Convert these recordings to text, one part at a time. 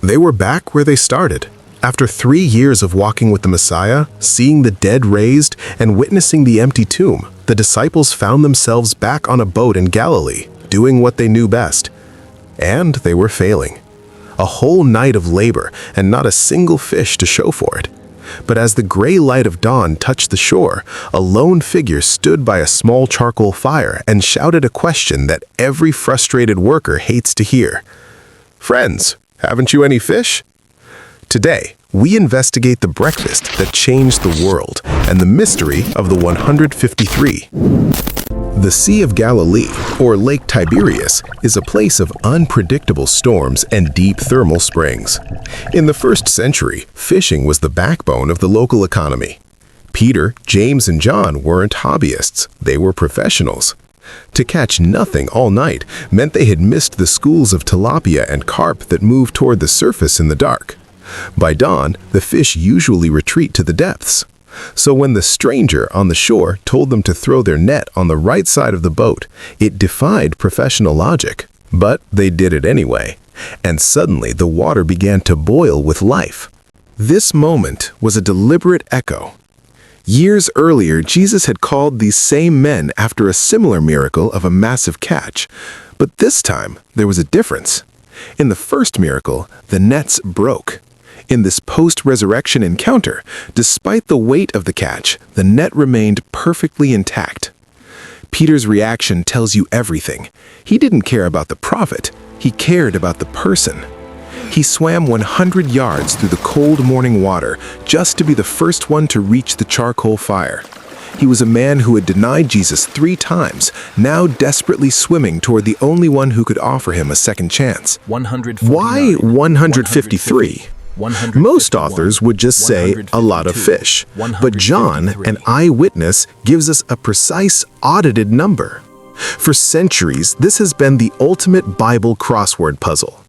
They were back where they started. After 3 years of walking with the Messiah, seeing the dead raised, and witnessing the empty tomb, the disciples found themselves back on a boat in Galilee, doing what they knew best. And they were failing. A whole night of labor and not a single fish to show for it. But as the gray light of dawn touched the shore, a lone figure stood by a small charcoal fire and shouted a question that every frustrated worker hates to hear. "Friends, haven't you any fish?" Today, we investigate the breakfast that changed the world and the mystery of the 153. The Sea of Galilee, or Lake Tiberias, is a place of unpredictable storms and deep thermal springs. In the 1st century, fishing was the backbone of the local economy. Peter, James, and John weren't hobbyists, they were professionals. To catch nothing all night meant they had missed the schools of tilapia and carp that moved toward the surface in the dark. By dawn, the fish usually retreat to the depths. So when the stranger on the shore told them to throw their net on the right side of the boat, it defied professional logic. But they did it anyway, and suddenly the water began to boil with life. This moment was a deliberate echo. Years earlier, Jesus had called these same men after a similar miracle of a massive catch. But this time, there was a difference. In the first miracle, the nets broke. In this post-resurrection encounter, despite the weight of the catch, the net remained perfectly intact. Peter's reaction tells you everything. He didn't care about the profit, he cared about the person. He swam 100 yards through the cold morning water just to be the first one to reach the charcoal fire. He was a man who had denied Jesus 3 times, now desperately swimming toward the only one who could offer him a second chance. Why 153? Most authors would just say a lot of fish, but John, an eyewitness, gives us a precise, audited number. For centuries, this has been the ultimate Bible crossword puzzle.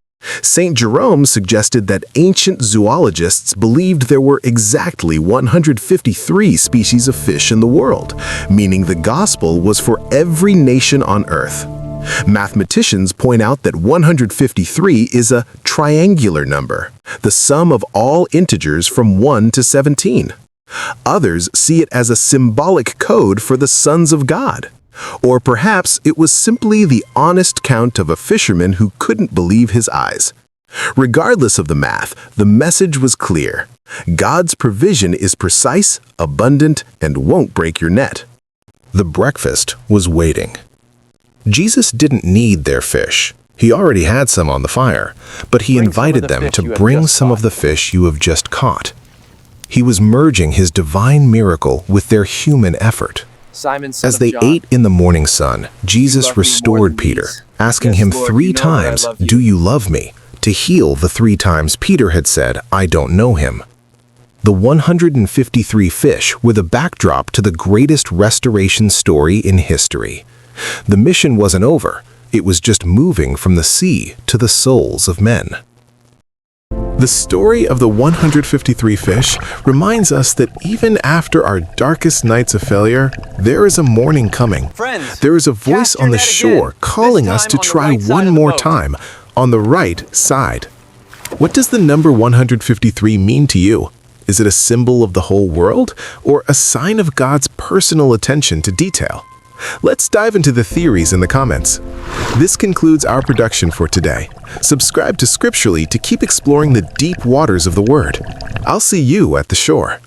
St. Jerome suggested that ancient zoologists believed there were exactly 153 species of fish in the world, meaning the gospel was for every nation on earth. Mathematicians point out that 153 is a triangular number, the sum of all integers from 1 to 17. Others see it as a symbolic code for the sons of God. Or perhaps it was simply the honest count of a fisherman who couldn't believe his eyes. Regardless of the math, the message was clear. God's provision is precise, abundant, and won't break your net. The breakfast was waiting. Jesus didn't need their fish. He already had some on the fire, but he invited them to bring some of the fish you have just caught. He was merging his divine miracle with their human effort. As they ate in the morning sun, Jesus restored Peter, asking him 3 times, "Do you love me?" to heal the 3 times Peter had said, "I don't know him." The 153 fish were the backdrop to the greatest restoration story in history. The mission wasn't over, it was just moving from the sea to the souls of men. The story of the 153 fish reminds us that even after our darkest nights of failure, there is a morning coming. There is a voice on the shore calling us to try one more time, on the right side. What does the number 153 mean to you? Is it a symbol of the whole world, or a sign of God's personal attention to detail? Let's dive into the theories in the comments. This concludes our production for today. Subscribe to Scripturally to keep exploring the deep waters of the Word. I'll see you at the shore.